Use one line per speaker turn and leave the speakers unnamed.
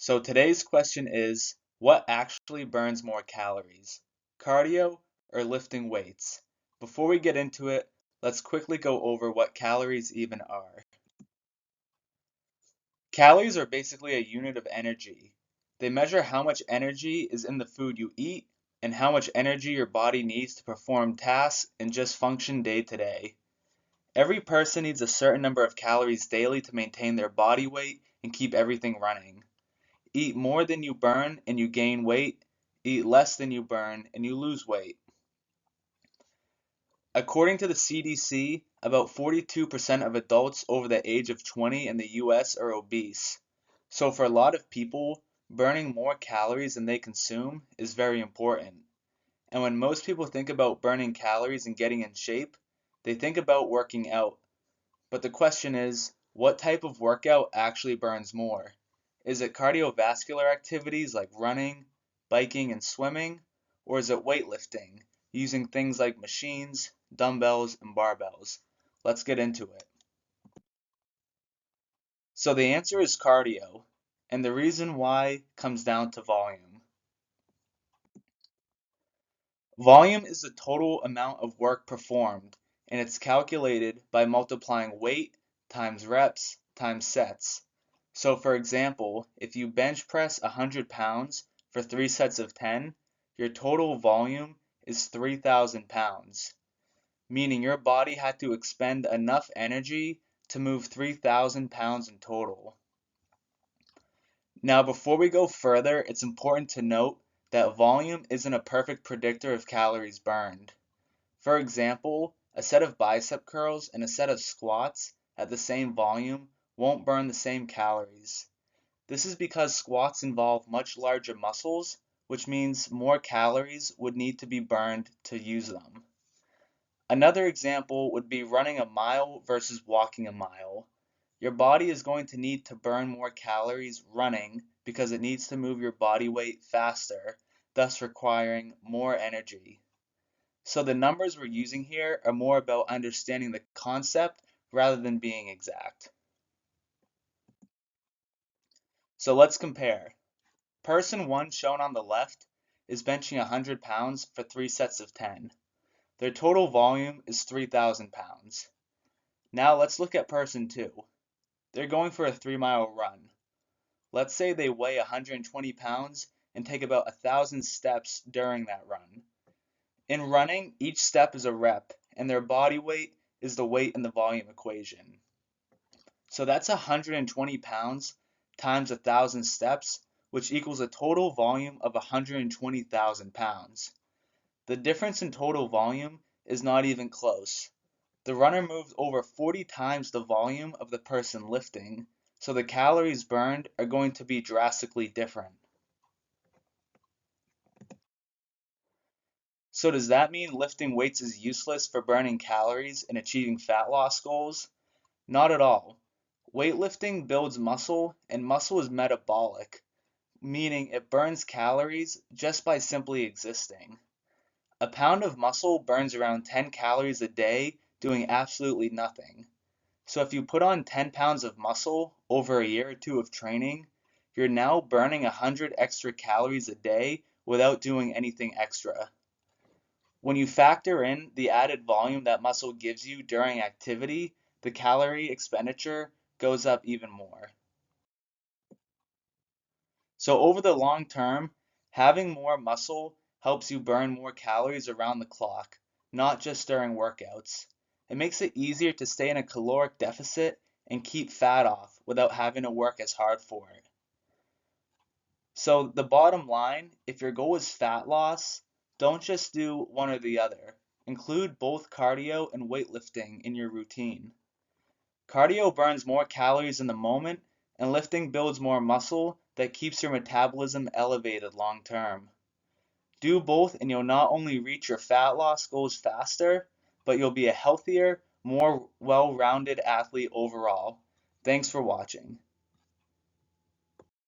So today's question is, what actually burns more calories? Cardio or lifting weights? Before we get into it, let's quickly go over what calories even are. Calories are basically a unit of energy. They measure how much energy is in the food you eat and how much energy your body needs to perform tasks and just function day to day. Every person needs a certain number of calories daily to maintain their body weight and keep everything running. Eat more than you burn and you gain weight. Eat less than you burn and you lose weight. According to the CDC, about 42% of adults over the age of 20 in the US are obese. So for a lot of people, burning more calories than they consume is very important. And when most people think about burning calories and getting in shape, they think about working out. But the question is, what type of workout actually burns more? Is it cardiovascular activities like running, biking, and swimming? Or is it weightlifting, using things like machines, dumbbells, and barbells? Let's get into it. So the answer is cardio, and the reason why comes down to volume. Volume is the total amount of work performed, and it's calculated by multiplying weight times reps times sets. So for example, if you bench press 100 pounds for 3 sets of 10, your total volume is 3,000 pounds, meaning your body had to expend enough energy to move 3,000 pounds in total. Now, before we go further, it's important to note that volume isn't a perfect predictor of calories burned. For example, a set of bicep curls and a set of squats at the same volume won't burn the same calories. This is because squats involve much larger muscles, which means more calories would need to be burned to use them. Another example would be running a mile versus walking a mile. Your body is going to need to burn more calories running because it needs to move your body weight faster, thus requiring more energy. So the numbers we're using here are more about understanding the concept rather than being exact. So let's compare. Person 1 shown on the left is benching 100 pounds for 3 sets of 10. Their total volume is 3,000 pounds. Now let's look at person 2. They're going for a 3-mile run. Let's say they weigh 120 pounds and take about 1,000 steps during that run. In running, each step is a rep, and their body weight is the weight in the volume equation. So that's 120 pounds times 1,000 steps, which equals a total volume of 120,000 pounds. The difference in total volume is not even close. The runner moved over 40 times the volume of the person lifting, so the calories burned are going to be drastically different. So does that mean lifting weights is useless for burning calories and achieving fat loss goals? Not at all. Weightlifting builds muscle, and muscle is metabolic, meaning it burns calories just by simply existing. A pound of muscle burns around 10 calories a day doing absolutely nothing. So if you put on 10 pounds of muscle over a year or two of training, you're now burning 100 extra calories a day without doing anything extra. When you factor in the added volume that muscle gives you during activity, the calorie expenditure goes up even more. So over the long term, having more muscle helps you burn more calories around the clock, not just during workouts. It makes it easier to stay in a caloric deficit and keep fat off without having to work as hard for it. So the bottom line, if your goal is fat loss, don't just do one or the other. Include both cardio and weightlifting in your routine. Cardio burns more calories in the moment, and lifting builds more muscle that keeps your metabolism elevated long term. Do both, and you'll not only reach your fat loss goals faster, but you'll be a healthier, more well rounded athlete overall. Thanks for watching.